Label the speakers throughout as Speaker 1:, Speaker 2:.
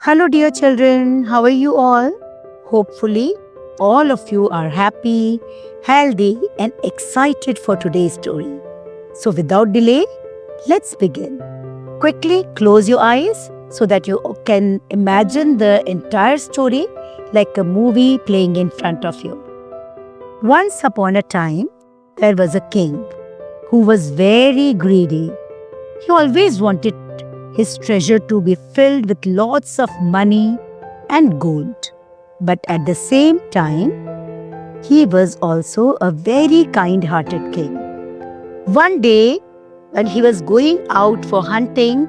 Speaker 1: Hello, dear children. How are you all? Hopefully, all of you are happy, healthy, and excited for today's story. So, without delay, let's begin. Quickly close your eyes so that you can imagine the entire story like a movie playing in front of you. Once upon a time, there was a king who was very greedy. He always wanted his treasure to be filled with lots of money and gold. But at the same time, he was also a very kind hearted king. One day, when he was going out for hunting,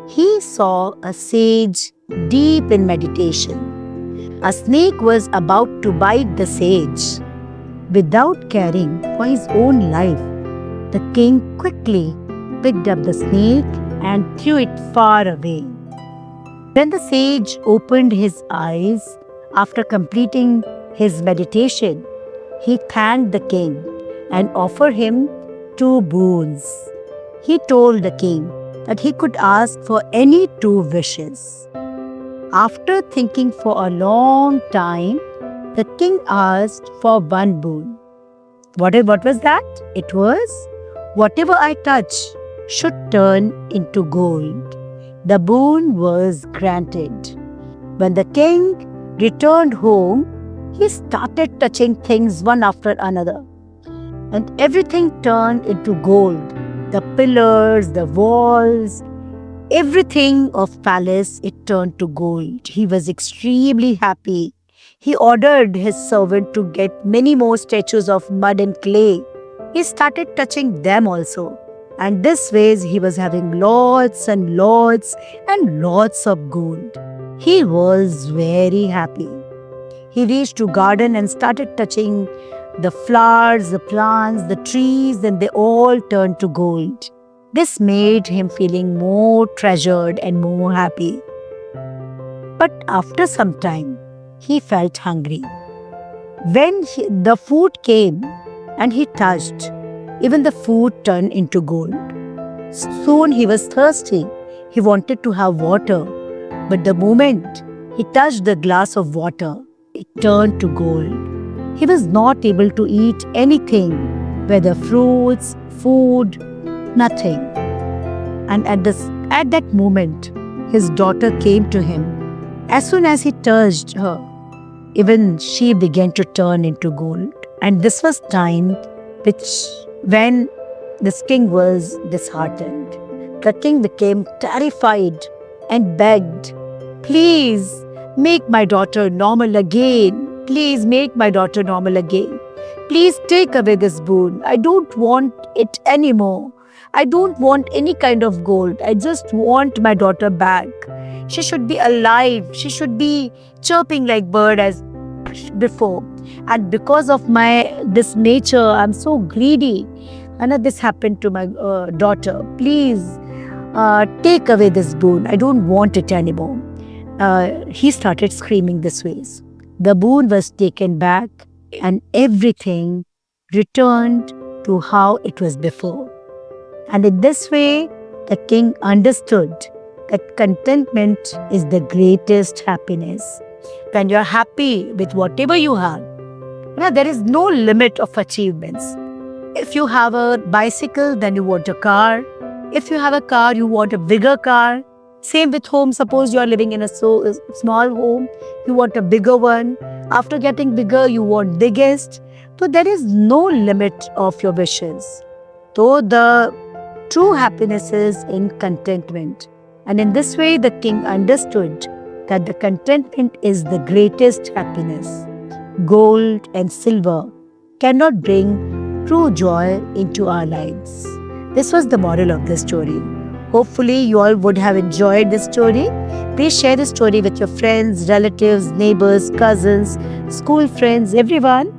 Speaker 1: he saw a sage deep in meditation. A snake was about to bite the sage. Without caring for his own life, the king quickly picked up the snake and threw it far away. When the sage opened his eyes after completing his meditation, he thanked the king and offered him two boons. He told the king that he could ask for any two wishes. After thinking for a long time, the king asked for one boon. What was that? It was, whatever I touch should turn into gold. The boon was granted. When the king returned home, he started touching things one after another. And everything turned into gold. The pillars, the walls, everything of palace, it turned to gold. He was extremely happy. He ordered his servant to get many more statues of mud and clay. He started touching them also. And this ways he was having lots and lots and lots of gold. He was very happy. He reached to garden and started touching the flowers, the plants, the trees, and they all turned to gold. This made him feeling more treasured and more happy. But after some time, he felt hungry. When the food came and he touched, even the food turned into gold. Soon he was thirsty. He wanted to have water. But the moment he touched the glass of water, it turned to gold. He was not able to eat anything, whether fruits, food, nothing. And at that moment, his daughter came to him. As soon as he touched her, even she began to turn into gold. And this was time when this king was disheartened. The king became terrified and begged, "Please make my daughter normal again. Please make my daughter normal again. Please take away this boon. I don't want it anymore. I don't want any kind of gold. I just want my daughter back. She should be alive. She should be chirping like bird as before. And because of this nature, I'm so greedy. And this happened to my daughter. Please take away this boon. I don't want it anymore." He started screaming this ways. The boon was taken back and everything returned to how it was before. And in this way, the king understood that contentment is the greatest happiness. When you're happy with whatever you have, there is no limit of achievements. If you have a bicycle, then you want a car. If you have a car, you want a bigger car. Same with home. Suppose you are living in a small home, you want a bigger one. After getting bigger, you want biggest. So there is no limit of your wishes. So the true happiness is in contentment. And in this way, the king understood that the contentment is the greatest happiness. Gold and silver cannot bring true joy into our lives. This was the moral of this story. Hopefully, you all would have enjoyed this story. Please share this story with your friends, relatives, neighbors, cousins, school friends, everyone.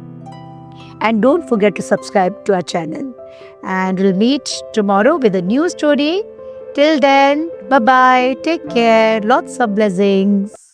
Speaker 1: And don't forget to subscribe to our channel. And we'll meet tomorrow with a new story. Till then, bye-bye. Take care. Lots of blessings.